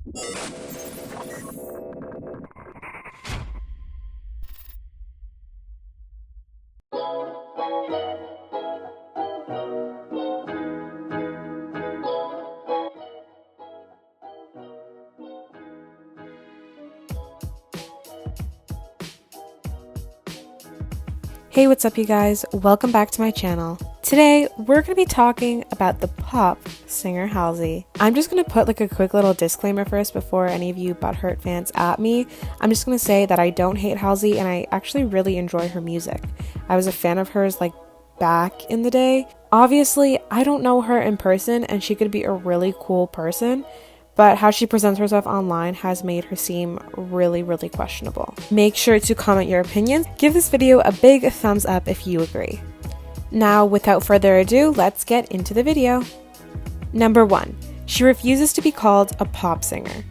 Hey, what's up you guys? Welcome back to my channel. Today, we're going to be talking about the pop singer Halsey. I'm just going to put like a quick little disclaimer first before any of you butthurt fans at me. I'm just going to say that I don't hate Halsey and I actually really enjoy her music. I was a fan of hers like back in the day. Obviously, I don't know her in person and she could be a really cool person, but how she presents herself online has made her seem really questionable. Make sure to comment your opinions. Give this video a big thumbs up if you agree. Now, without further ado, let's get into the video. Number 1. She refuses to be called a pop singer.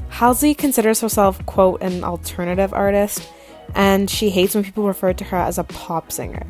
Halsey considers herself, quote, an alternative artist, and she hates when people refer to her as a pop singer.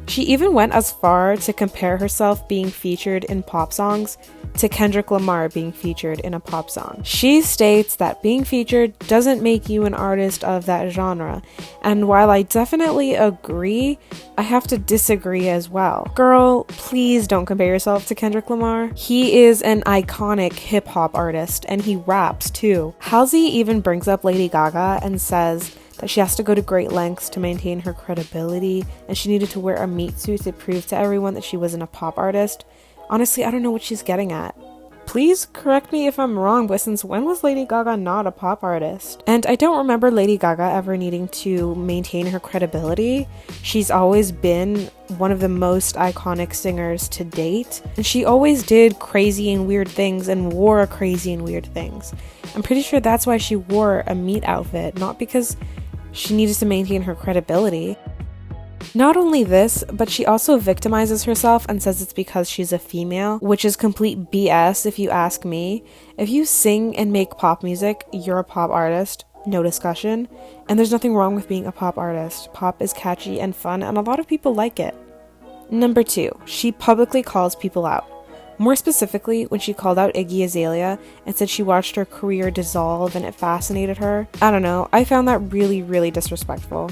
She even went as far to compare herself being featured in pop songs to Kendrick Lamar being featured in a pop song. She states that being featured doesn't make you an artist of that genre, and while I definitely agree, I have to disagree as well. Girl, please don't compare yourself to Kendrick Lamar. He is an iconic hip-hop artist, and he raps too. Halsey even brings up Lady Gaga and says that she has to go to great lengths to maintain her credibility, and she needed to wear a meat suit to prove to everyone that she wasn't a pop artist. Honestly, I don't know what she's getting at. Please correct me if I'm wrong, but since when was Lady Gaga not a pop artist? And I don't remember Lady Gaga ever needing to maintain her credibility. She's always been one of the most iconic singers to date, and she always did crazy and weird things and wore crazy and weird things. I'm pretty sure that's why she wore a meat outfit, not because she needed to maintain her credibility. Not only this, but she also victimizes herself and says it's because she's a female, which is complete BS if you ask me. If you sing and make pop music, you're a pop artist, no discussion, and there's nothing wrong with being a pop artist. Pop is catchy and fun, and a lot of people like it. Number 2, she publicly calls people out. More specifically, when she called out Iggy Azalea and said she watched her career dissolve and it fascinated her. I don't know, I found that really disrespectful.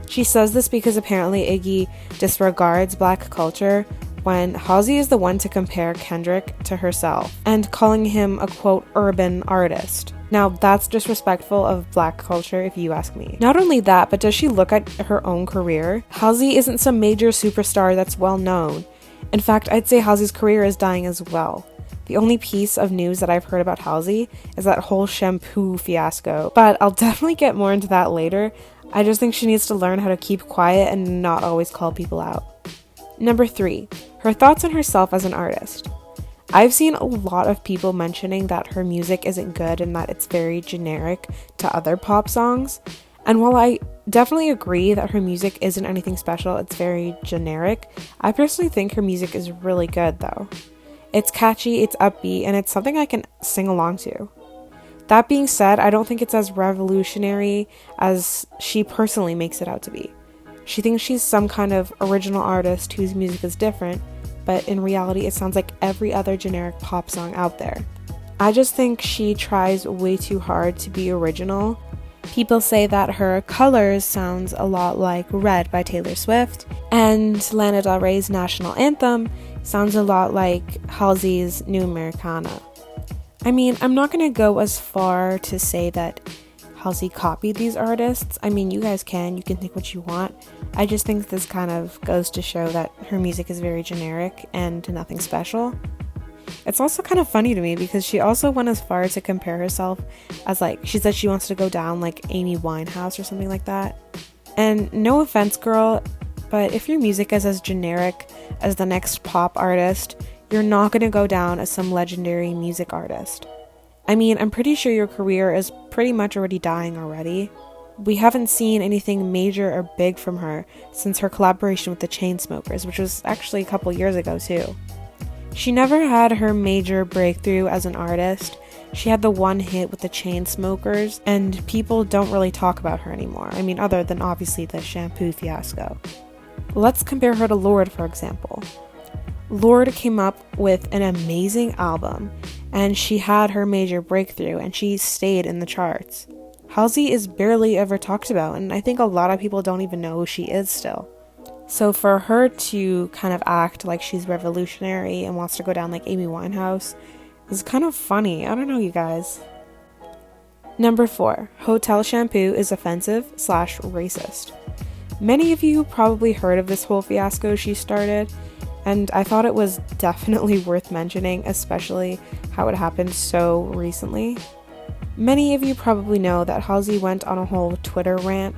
She says this because apparently Iggy disregards black culture when Halsey is the one to compare Kendrick to herself and calling him a quote urban artist. Now that's disrespectful of black culture if you ask me. Not only that, but does she look at her own career? Halsey isn't some major superstar that's well known. In fact, I'd say Halsey's career is dying as well. The only piece of news that I've heard about Halsey is that whole Shampoo fiasco, but I'll definitely get more into that later. I just think she needs to learn how to keep quiet and not always call people out. Number 3, her thoughts on herself as an artist. I've seen a lot of people mentioning that her music isn't good and that it's very generic to other pop songs. And while I definitely agree that her music isn't anything special, it's very generic, I personally think her music is really good though. It's catchy, it's upbeat, and it's something I can sing along to. That being said, I don't think it's as revolutionary as she personally makes it out to be. She thinks she's some kind of original artist whose music is different, but in reality it sounds like every other generic pop song out there. I just think she tries way too hard to be original. People say that her Colors sounds a lot like Red by Taylor Swift, and Lana Del Rey's national anthem sounds a lot like Halsey's New Americana. I mean, I'm not going to go as far to say that Halsey copied these artists. I mean, you guys can think what you want. I just think this kind of goes to show that her music is very generic and nothing special. It's also kind of funny to me because she also went as far to compare herself as she said she wants to go down like Amy Winehouse or something like that. And no offense, girl, but if your music is as generic as the next pop artist, you're not going to go down as some legendary music artist. I mean, I'm pretty sure your career is pretty much already dying already. We haven't seen anything major or big from her since her collaboration with the Chainsmokers, which was actually a couple years ago too. She never had her major breakthrough as an artist. She had the one hit with the Chainsmokers, and people don't really talk about her anymore. I mean, other than obviously the Shampoo fiasco. Let's compare her to Lorde, for example. Lorde came up with an amazing album, and she had her major breakthrough and she stayed in the charts. Halsey is barely ever talked about, and I think a lot of people don't even know who she is still. So for her to kind of act like she's revolutionary and wants to go down like Amy Winehouse is kind of funny. I don't know, you guys. Number 4, hotel shampoo is offensive/racist. Many of you probably heard of this whole fiasco she started, and I thought it was definitely worth mentioning, especially how it happened so recently. Many of you probably know that Halsey went on a whole Twitter rant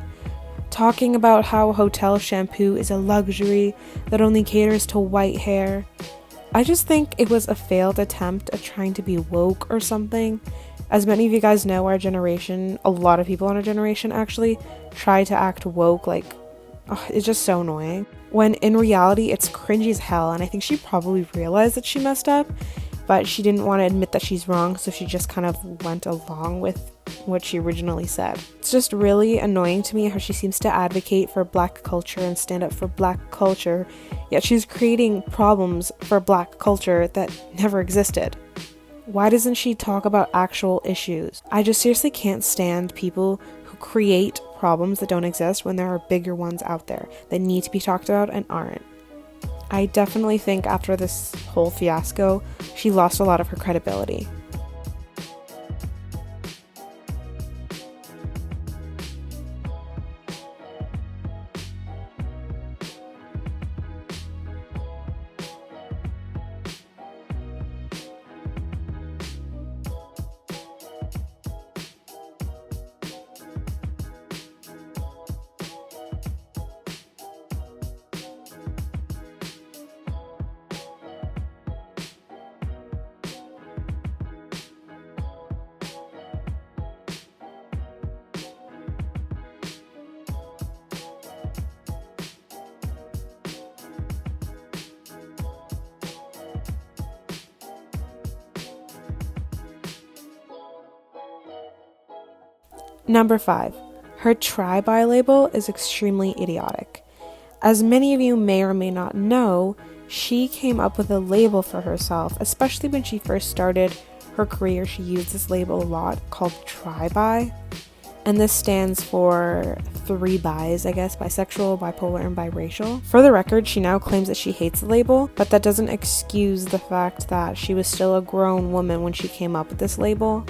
talking about how hotel shampoo is a luxury that only caters to white hair. I just think it was a failed attempt at trying to be woke or something. As many of you guys know, our generation, a lot of people in our generation actually try to act woke, like, it's just so annoying. When in reality, it's cringy as hell, and I think she probably realized that she messed up, but she didn't want to admit that she's wrong, so she just kind of went along with what she originally said. It's just really annoying to me how she seems to advocate for black culture and stand up for black culture, yet she's creating problems for black culture that never existed. Why doesn't she talk about actual issues? I just seriously can't stand people who create problems that don't exist when there are bigger ones out there that need to be talked about and aren't. I definitely think after this whole fiasco, she lost a lot of her credibility. Number 5, her try-buy label is extremely idiotic. As many of you may or may not know, she came up with a label for herself, especially when she first started her career. She used this label a lot called try-buy, and this stands for 3 bis, I guess: bisexual, bipolar, and biracial. For the record, she now claims that she hates the label, but that doesn't excuse the fact that she was still a grown woman when she came up with this label.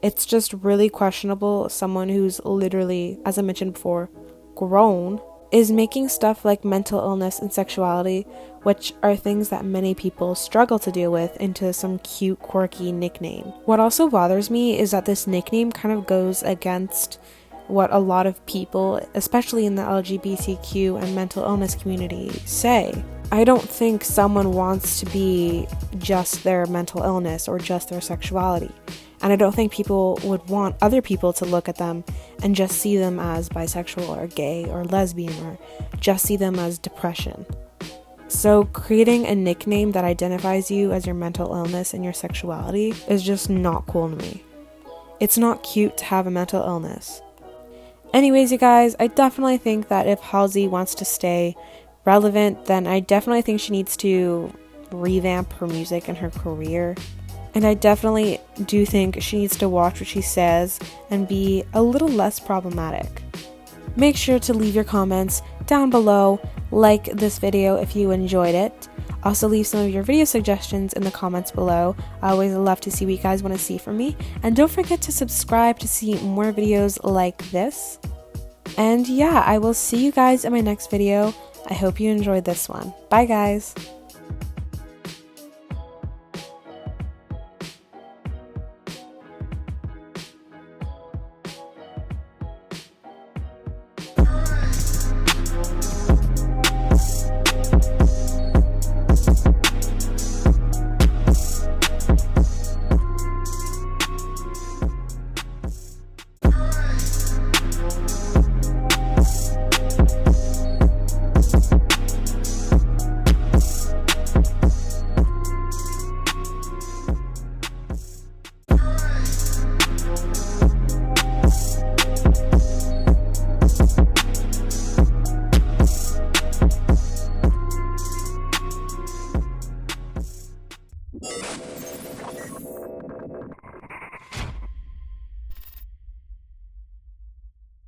It's just really questionable someone who's literally, as I mentioned before, grown, is making stuff like mental illness and sexuality, which are things that many people struggle to deal with, into some cute, quirky nickname. What also bothers me is that this nickname kind of goes against what a lot of people, especially in the LGBTQ and mental illness community, say. I don't think someone wants to be just their mental illness or just their sexuality. And I don't think people would want other people to look at them and just see them as bisexual or gay or lesbian, or just see them as depression. So creating a nickname that identifies you as your mental illness and your sexuality is just not cool to me. It's not cute to have a mental illness. Anyways, you guys, I definitely think that if Halsey wants to stay relevant, then I definitely think she needs to revamp her music and her career. And I definitely do think she needs to watch what she says and be a little less problematic. Make sure to leave your comments down below, like this video if you enjoyed it. Also leave some of your video suggestions in the comments below. I always love to see what you guys want to see from me. And don't forget to subscribe to see more videos like this. And yeah, I will see you guys in my next video. I hope you enjoyed this one. Bye guys!